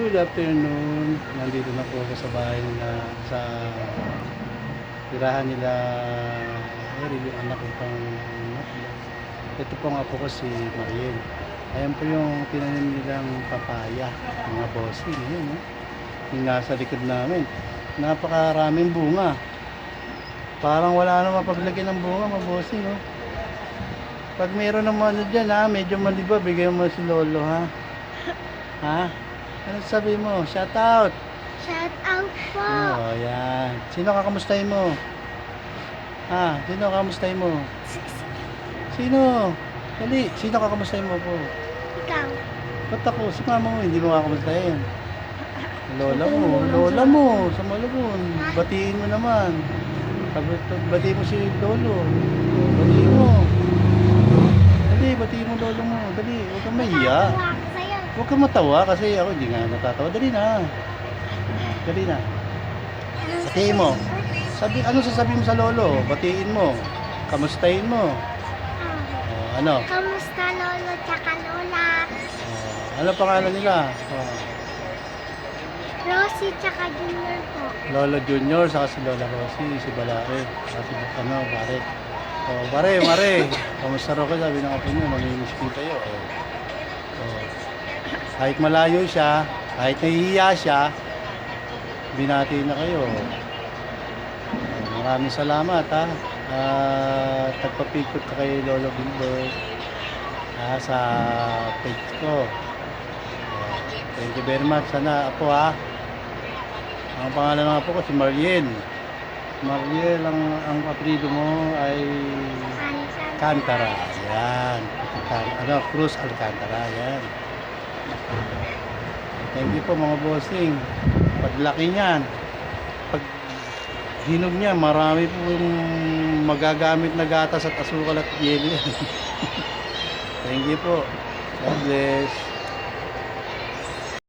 Good afternoon. Nandito na po ako sa bahay nila, sa tirahan nila Eric, yung anak ko pang ito po nga po ko si Mariel. Ayan po yung tinanim nilang papaya, mga bossing. Yun, eh. Yung nasa likod namin. Napakaraming bunga. Parang wala na mapaglagyan ng bunga, mga bossing. Oh. Pag mayroon naman ano dyan, ha, medyo maliba, bigyan mo si Lolo, ha? Ha? Ano sabi mo? Shout out! Shout out po! Oh, yan. Sino kakamustahin mo? Ha? Sino kakamustahin mo? Sino? Dali, sino kakamustahin mo po? Ikaw. Ba't ako? Si mama mo, hindi mo kakamustahin. Lola mo, sa Malabon. Batiin mo naman. Batiin mo si Lolo. Batiin mo. Dali, batiin mo Lolo mo. Dali, huwag kang mahiya. Matawa ako sa'yo. Huwag kang matawa kasi ako hindi nga natatawa. Dali na. Dali na. Batiin mo. Ano sasabihin mo sa Lolo? Batiin mo. Kamustahin mo. Oh, ano? Kamusta Lolo tsaka Lola? Oh, ano pangalan nila? Oh, Rosie tsaka Junior po. Lolo Junior, saka si Lola Rosie, si Balare, saka si Bare. Oh, Mare. Kamusta ro ka? Sabi ng apo niyo, namimiss ko tayo. Oh. Kahit malayo siya, kahit nahihiya siya, binati na kayo. Maraming salamat, ha. Tagpapikot ka kay Lolo Gilbert sa page ko. Thank you very much. Sana apo, ha. Ang pangalan ng apo ko si Mariel. Mariel, ang apelyido mo ay Alcantara. Yan. Cruz Alcantara. Yan. Thank you po mga bossing. Paglaki niyan, pag hinog niya, marami po yung magagamit na gatas at asukal at yelo. Thank you po. God bless.